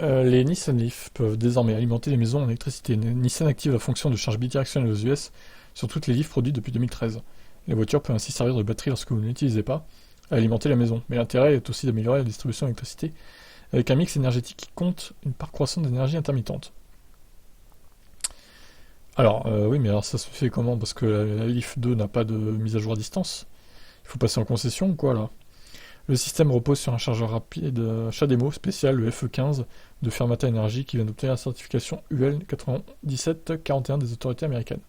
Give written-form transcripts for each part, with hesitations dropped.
Les Nissan Leaf peuvent désormais alimenter les maisons en électricité. Nissan active la fonction de charge bidirectionnelle aux US sur toutes les Leaf produites depuis 2013. Les voitures peuvent ainsi servir de batterie lorsque vous ne l'utilisez pas, à alimenter la maison. Mais l'intérêt est aussi d'améliorer la distribution d'électricité avec un mix énergétique qui compte une part croissante d'énergie intermittente. Alors, oui, mais alors ça se fait comment? Parce que la Leaf 2 n'a pas de mise à jour à distance. Il faut passer en concession ou quoi là? Le système repose sur un chargeur rapide CHAdeMO spécial, le FE15 de Fermata Energy, qui vient d'obtenir la certification UL 9741 des autorités américaines.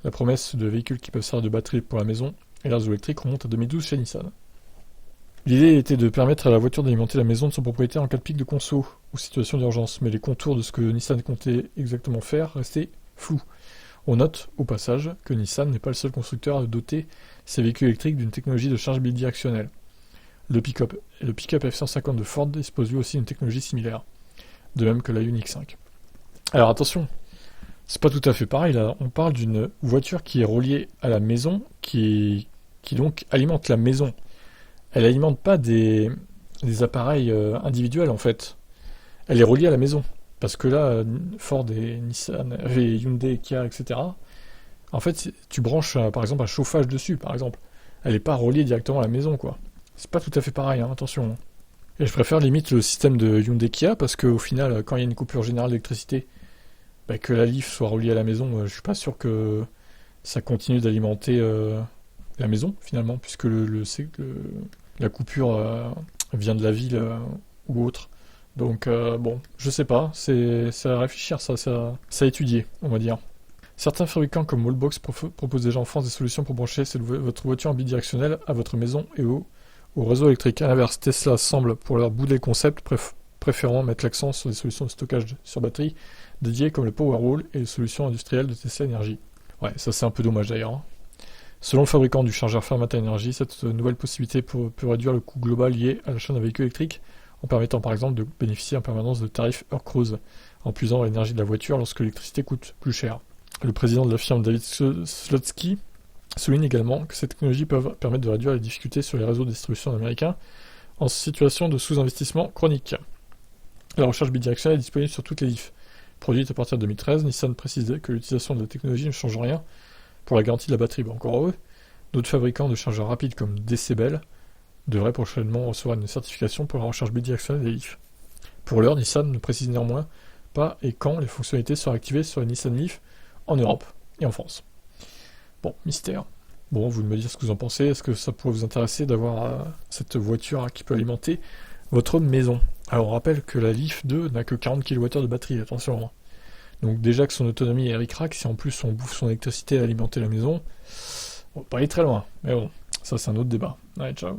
La promesse de véhicules qui peuvent servir de batterie pour la maison et les réseaux électriques remonte à 2012 chez Nissan. L'idée était de permettre à la voiture d'alimenter la maison de son propriétaire en cas de pic de conso ou situation d'urgence, mais les contours de ce que Nissan comptait exactement faire restaient flous. On note, au passage, que Nissan n'est pas le seul constructeur à doter ses véhicules électriques d'une technologie de charge bidirectionnelle. Le pick-up F-150 de Ford dispose lui aussi d'une technologie similaire, de même que la Ioniq 5. Alors attention, c'est pas tout à fait pareil là, on parle d'une voiture qui est reliée à la maison, qui donc alimente la maison. Elle alimente pas des appareils individuels en fait, elle est reliée à la maison. Parce que là, Ford et Nissan, et Hyundai, Kia, etc., en fait, tu branches par exemple un chauffage dessus, par exemple. Elle n'est pas reliée directement à la maison, quoi. C'est pas tout à fait pareil, hein, attention. Et je préfère limite le système de Hyundai Kia, parce qu'au final, quand il y a une coupure générale d'électricité, bah, que la Leaf soit reliée à la maison, je suis pas sûr que ça continue d'alimenter la maison, finalement, puisque la coupure vient de la ville ou autre. Donc bon, je sais pas, c'est à réfléchir, ça à étudier, on va dire. Certains fabricants comme Wallbox proposent déjà en France des solutions pour brancher votre voiture en bidirectionnel à votre maison et au réseau électrique. À l'inverse, Tesla semble, pour leur bouder le concept, préférant mettre l'accent sur des solutions de stockage sur batterie dédiées comme le Powerwall et les solutions industrielles de Tesla Energy. Ouais, ça c'est un peu dommage d'ailleurs, hein. Selon le fabricant du chargeur Fermata Energy, cette nouvelle possibilité peut réduire le coût global lié à l'achat d'un véhicule électrique en permettant par exemple de bénéficier en permanence de tarifs heure creuse, en puisant l'énergie de la voiture lorsque l'électricité coûte plus cher. Le président de la firme David Slotsky souligne également que ces technologies peuvent permettre de réduire les difficultés sur les réseaux de distribution américains en situation de sous-investissement chronique. La recharge bidirectionnelle est disponible sur toutes les Leaf. Produite à partir de 2013, Nissan précisait que l'utilisation de la technologie ne change rien pour la garantie de la batterie. Bon, encore heureux. D'autres fabricants de chargeurs rapides comme Decibel devrait prochainement recevoir une certification pour la recharge bidirectionnelle des Leaf. Pour l'heure, Nissan ne précise néanmoins pas et quand les fonctionnalités seront activées sur les Nissan Leaf en Europe et en France. Bon, mystère. Bon, vous me dites ce que vous en pensez. Est-ce que ça pourrait vous intéresser d'avoir cette voiture qui peut alimenter votre maison? Alors on rappelle que la Leaf 2 n'a que 40 kWh de batterie, attention, hein. Donc déjà que son autonomie est ric-rac, si en plus on bouffe son électricité à alimenter la maison, on va pas aller très loin. Mais bon, ça c'est un autre débat. Allez, ciao.